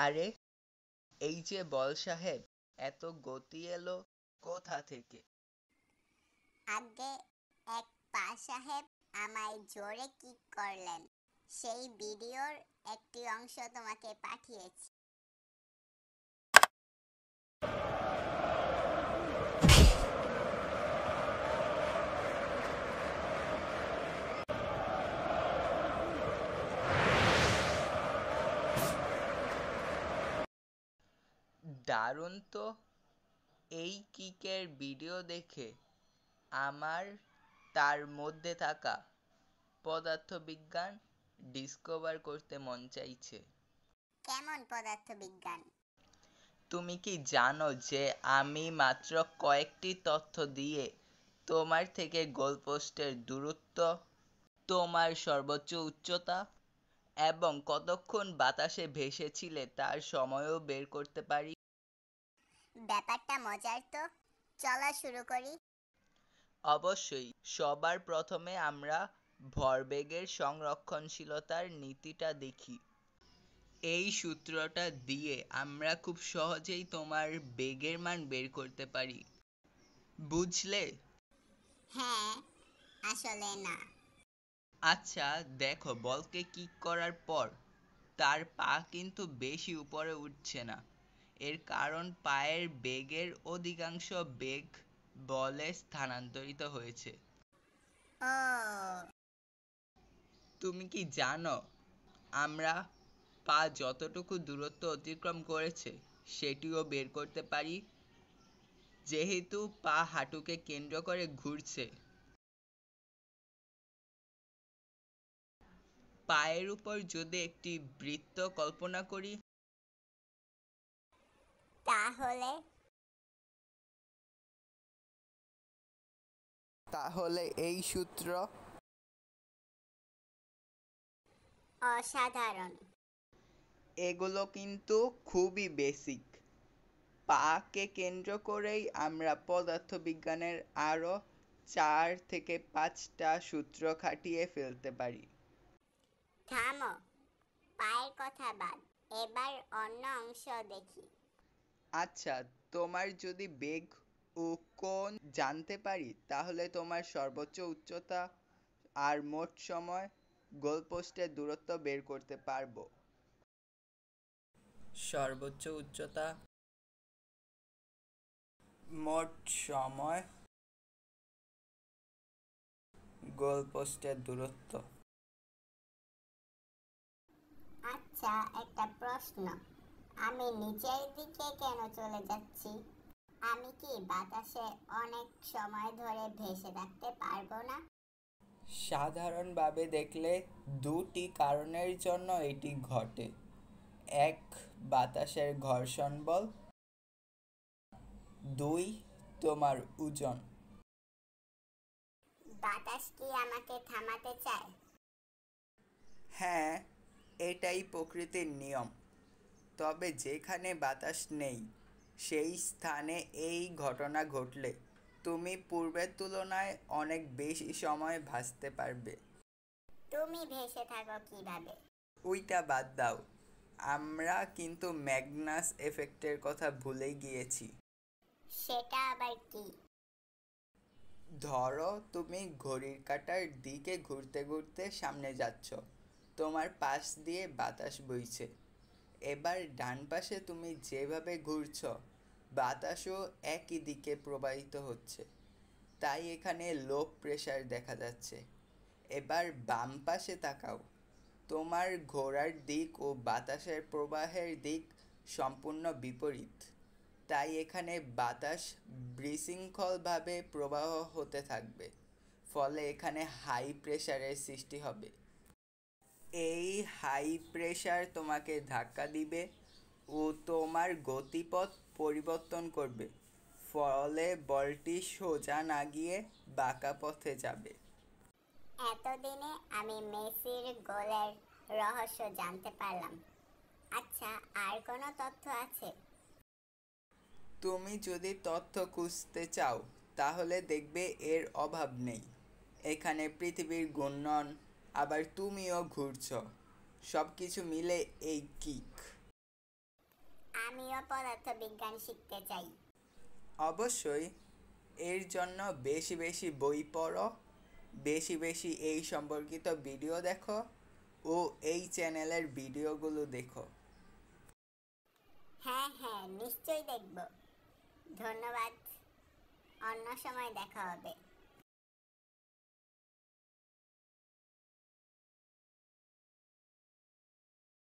আরে, এই যে বল সাহেব, এত গতি এলো কোথা থেকে? আগে এক পা সাহেব আমায় জোরে কিক করলেন, সেই ভিডিওর একটি অংশ তোমাকে পাঠিয়েছি। দারুণ তো। এই কিকের ভিডিও দেখে আমার তার মধ্যে থাকা পদার্থবিজ্ঞান ডিসকভার করতে মন চাইছে। কেমন পদার্থবিজ্ঞান? তুমি কি জানো যে আমি মাত্র কয়েকটি তথ্য দিয়ে তোমার থেকে গোলপোস্টের দূরত্ব, তোমার সর্বোচ্চ উচ্চতা এবং কতক্ষণ বাতাসে ভেসেছিলে তার সময়ও বের করতে পারি। ব্যাপারটা মজার তো, চলা শুরু করি। অবশ্যই, সবার প্রথমে আমরা ভরবেগের সংরক্ষণশীলতার নীতিটা দেখি। এই সূত্রটা দিয়ে আমরা খুব সহজেই তোমার বেগের মান বের করতে পারি, বুঝলে? হ্যাঁ, আসলে না। আচ্ছা, দেখো, বলকে কিক করার পর তার পা কিন্তু বেশি উপরে উঠছে না। এর কারণ পায়ের বেগের অধিকাংশ বেগ বলে স্থানান্তরিত হয়েছে। ও, তুমি কি জানো আমরা পা যতটুকু দূরত্ব অতিক্রম করেছে সেটিও বের করতে পারি, যেহেতু পা হাঁটুকে কেন্দ্র করে ঘুরছে। পায়ের উপর যদি একটি বৃত্ত কল্পনা করি, তাহলে? তাহলে এই সূত্র। অসাধারণ। এগুলো কিন্তু খুবই বেসিক। পাকে কেন্দ্র করেই আমরা পদার্থবিজ্ঞানের আরো 4 থেকে 5টা সূত্র খাটিয়ে ফেলতে পারি। থামো, পায়ের কথা বাদ, এবার অন্য অংশ দেখি। আচ্ছা, তোমার যদি বেগ ও কোণ জানতে পারি তাহলে তোমার সর্বোচ্চ উচ্চতা আর মোট সময় গোলপোস্টের দূরত্ব বের করতে পারবো। সর্বোচ্চ উচ্চতা, মোট সময়, গোলপোস্টের দূরত্ব। আচ্ছা, একটা প্রশ্ন, আমি নিচের দিকে কেন চলে যাচ্ছি? আমি কি বাতাসে অনেক সময় ধরে ভেসে থাকতে পারবো না? সাধারণভাবে দেখলে দুটি কারণের জন্য এটি ঘটে। এক, বাতাসের ঘর্ষণ বল। দুই, তোমার ওজন। বাতাস কি আমাকে থামাতে চায়? হ্যাঁ, এটাই প্রকৃতির নিয়ম। তবে যেখানে বাতাস নেই সেই স্থানে এই ঘটনা ঘটলে তুমি পূর্বের তুলনায় অনেক বেশি সময় ভাসতে পারবে। তুমি ভেসে থাকো কিভাবে? ওইটা বাদ দাও, আমরা কিন্তু ম্যাগনাস এফেক্টের কথা ভুলেই গিয়েছি। সেটা আবার কি? ধরো তুমি ঘড়ির কাঁটার দিকে ঘুরতে ঘুরতে সামনে যাচ্ছ, তোমার পাশ দিয়ে বাতাস বইছে। এবার ডান পাশে তুমি যেভাবে ঘুরছ বাতাসও একই দিকে প্রবাহিত হচ্ছে, তাই এখানে লো প্রেসার দেখা যাচ্ছে। এবার বাম পাশে তাকাও, তোমার ঘোরার দিক ও বাতাসের প্রবাহের দিক সম্পূর্ণ বিপরীত, তাই এখানে বাতাস বিশৃঙ্খলভাবে প্রবাহ হতে থাকবে, ফলে এখানে হাই প্রেসারের সৃষ্টি হবে। এই হাই প্রেসার তোমাকে ধাক্কা দিবে ও তোমার গতিপথ পরিবর্তন করবে, ফলে বলটি সোজা না গিয়ে বাঁকা পথে যাবে। এতদিনে আমি মেসির গোলের রহস্য জানতে পারলাম। আচ্ছা, আর কোনো তথ্য আছে? তুমি যদি তথ্য খুঁজতে চাও তাহলে দেখবে এর অভাব নেই। এখানে পৃথিবীর ঘূর্ণন, আবার তুমিও ঘুরছ, সব কিছু মিলে এই কিক। আমিও পদার্থবিজ্ঞান শিখতে চাই। অবশ্যই। এর জন্য বেশি বেশি বই পড়ো, বেশি বেশি এই সম্পর্কিত ভিডিও দেখো ও এই চ্যানেলের ভিডিওগুলো দেখো। হ্যাঁ হ্যাঁ, নিশ্চয়ই দেখব। ধন্যবাদ, অন্য সময় দেখা হবে।